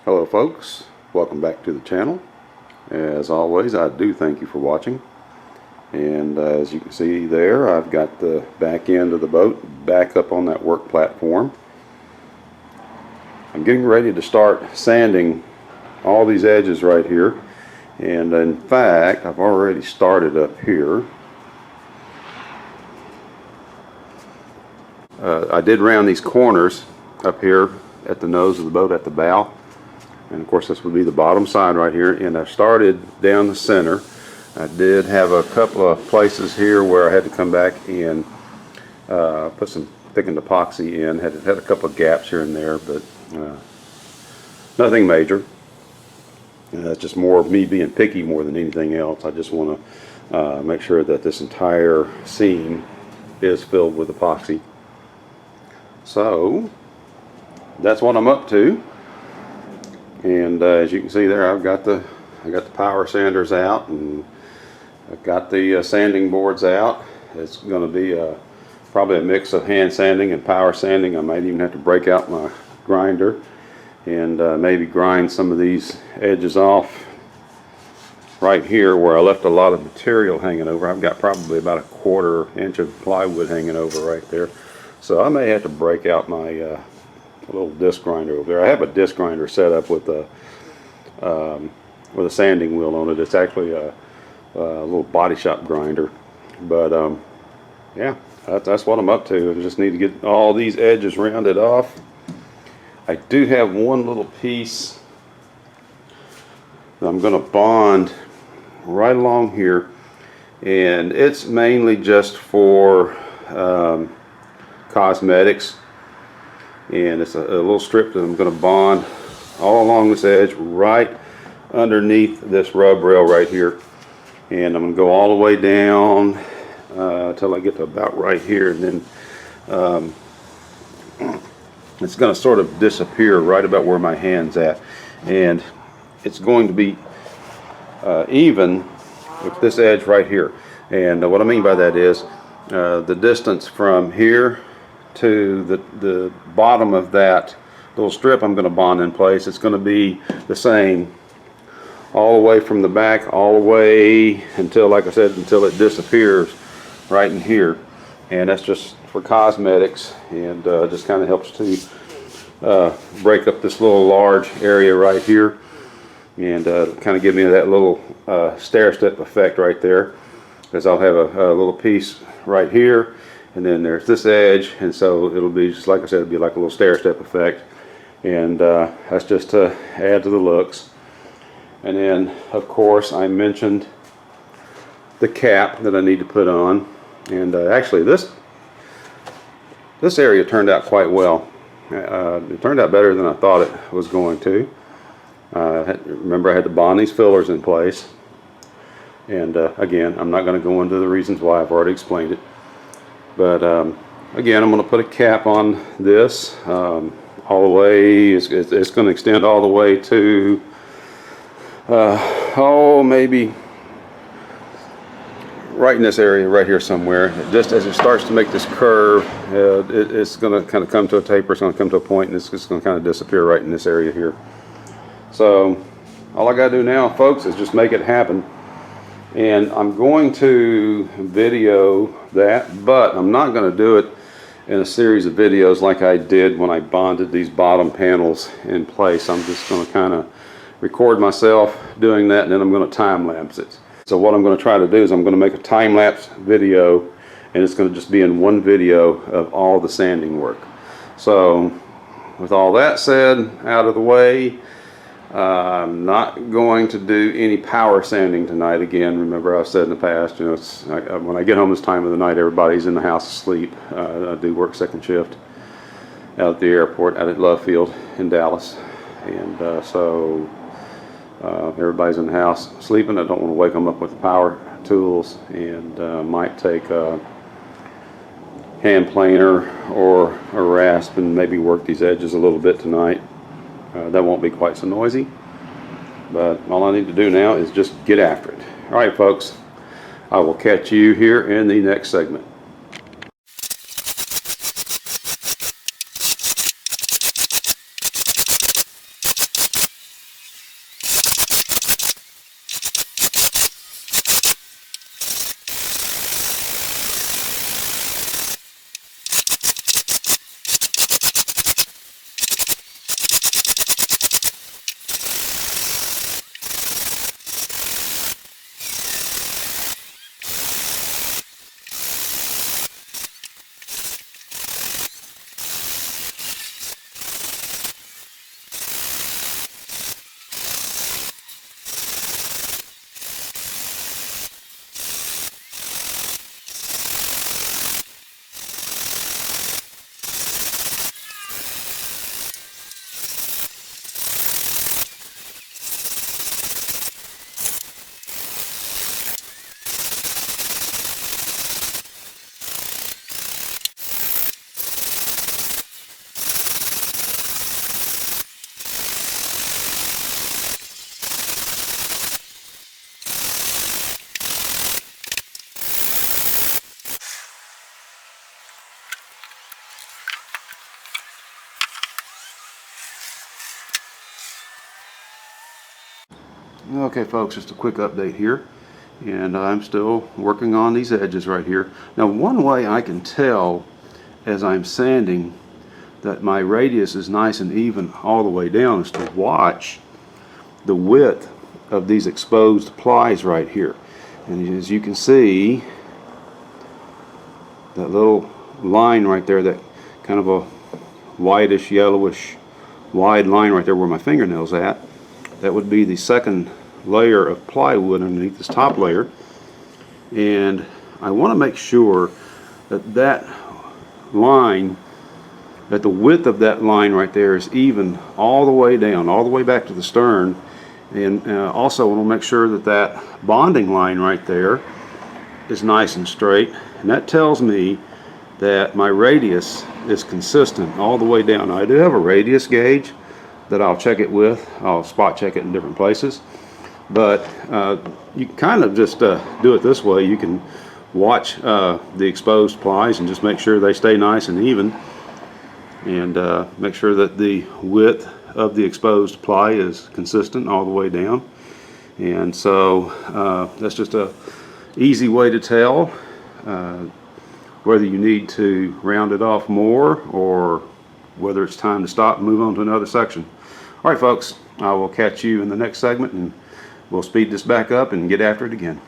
Hello folks, welcome back to the channel. As always, I do thank you for watching. And as you can see there, I've got the back end of the boat back up on that work platform. I'm getting ready to start sanding all these edges right here. And in fact, I've already started up here. I did round these corners up here at the nose of the boat at the bow. And of course this would be the bottom side right here, and I started down the center. I did have a couple of places here where I had to come back and put some thickened epoxy in. Had a couple of gaps here and there, but nothing major. It's just more of me being picky more than anything else. I just want to make sure that this entire seam is filled with epoxy. So that's what I'm up to. And as you can see there, I got the power sanders out, and I've got the sanding boards out. It's going to be probably a mix of hand sanding and power sanding. I might even have to break out my grinder and maybe grind some of these edges off right here where I left a lot of material hanging over. I've got probably about 1/4 inch of plywood hanging over right there. So I may have to break out my a little disc grinder over there. I have a disc grinder set up with a sanding wheel on it. It's actually a little body shop grinder, but yeah, that's what I'm up to. I just need to get all these edges rounded off. I do have one little piece that I'm going to bond right along here, and it's mainly just for cosmetics. And it's a little strip that I'm going to bond all along this edge right underneath this rub rail right here, and I'm going to go all the way down until I get to about right here, and then it's going to sort of disappear right about where my hand's at, and it's going to be even with this edge right here. And what I mean by that is the distance from here to the bottom of that little strip I'm going to bond in place, it's going to be the same all the way from the back all the way until, like I said, until it disappears right in here. And that's just for cosmetics, and just kind of helps to break up this little large area right here, and kind of give me that little stair step effect right there, because I'll have a little piece right here, and then there's this edge, and so it'll be just like I said, it'll be like a little stair step effect, and that's just to add to the looks. And then of course I mentioned the cap that I need to put on, and actually this area turned out quite well. It turned out better than I thought it was going to. Remember, I had to bond these fillers in place, and again, I'm not going to go into the reasons why. I've already explained it. But again, I'm going to put a cap on this all the way. It's going to extend all the way to maybe right in this area right here somewhere. Just as it starts to make this curve, it's going to kind of come to a taper. It's going to come to a point, and it's just going to kind of disappear right in this area here. So all I got to do now, folks, is just make it happen. And I'm going to video that, but I'm not going to do it in a series of videos like I did when I bonded these bottom panels in place. I'm just going to kind of record myself doing that, and then I'm going to time lapse it. So what I'm going to try to do is I'm going to make a time lapse video, and it's going to just be in one video of all the sanding work. So with all that said out of the way, I'm not going to do any power sanding tonight. Again, remember I've said in the past, you know, when I get home this time of the night, everybody's in the house asleep. I do work second shift out at the airport, out at Love Field in Dallas, and so everybody's in the house sleeping. I don't want to wake them up with the power tools, and might take a hand planer or a rasp and maybe work these edges a little bit tonight. That won't be quite so noisy, but all I need to do now is just get after it. All right, folks, I will catch you here in the next segment. Okay folks, just a quick update here, and I'm still working on these edges right here. Now one way I can tell as I'm sanding that my radius is nice and even all the way down is to watch the width of these exposed plies right here. And as you can see, that little line right there, that kind of a whitish yellowish wide line right there where my fingernail's at, that would be the second layer of plywood underneath this top layer. And I want to make sure that that line, that the width of that line right there is even all the way down, all the way back to the stern. And also I want to make sure that that bonding line right there is nice and straight, and that tells me that my radius is consistent all the way down. Now, I do have a radius gauge that I'll check it with. I'll spot check it in different places, but you can kind of just do it this way. You can watch the exposed plies and just make sure they stay nice and even, and make sure that the width of the exposed ply is consistent all the way down. And so that's just a easy way to tell whether you need to round it off more or whether it's time to stop and move on to another section. All right folks, I will catch you in the next segment, and we'll speed this back up and get after it again.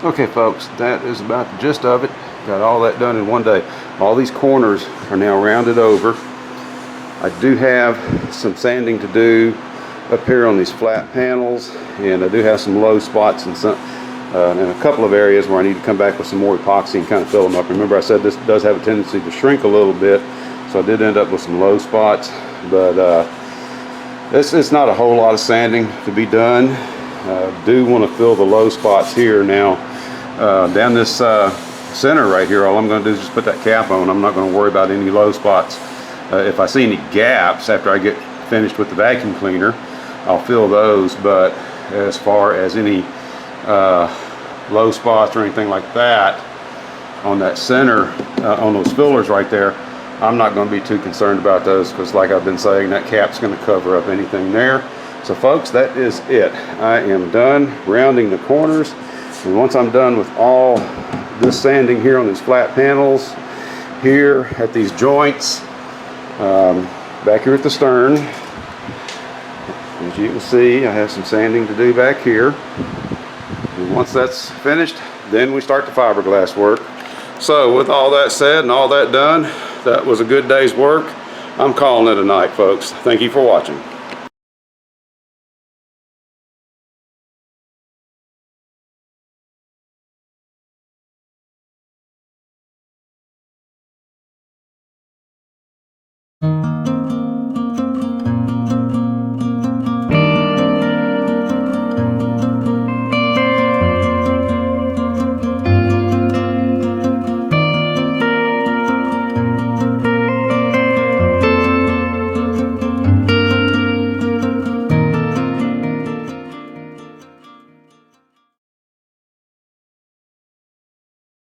Okay folks, that is about the gist of it. Got all that done in one day. All these corners are now rounded over. I do have some sanding to do up here on these flat panels, and I do have some low spots and some in a couple of areas where I need to come back with some more epoxy and kind of fill them up. Remember I said this does have a tendency to shrink a little bit, so I did end up with some low spots, but it's not a whole lot of sanding to be done. Do want to fill the low spots here now. Down this center right here, all I'm going to do is just put that cap on. I'm not going to worry about any low spots. If I see any gaps after I get finished with the vacuum cleaner, I'll fill those, but as far as any low spots or anything like that on that center, on those fillers right there, I'm not going to be too concerned about those, because like I've been saying, that cap's going to cover up anything there. So folks, that is it. I am done rounding the corners, and once I'm done with all this sanding here on these flat panels, here at these joints, back here at the stern, as you can see, I have some sanding to do back here. And once that's finished, then we start the fiberglass work. So with all that said and all that done, that was a good day's work. I'm calling it a night, folks. Thank you for watching.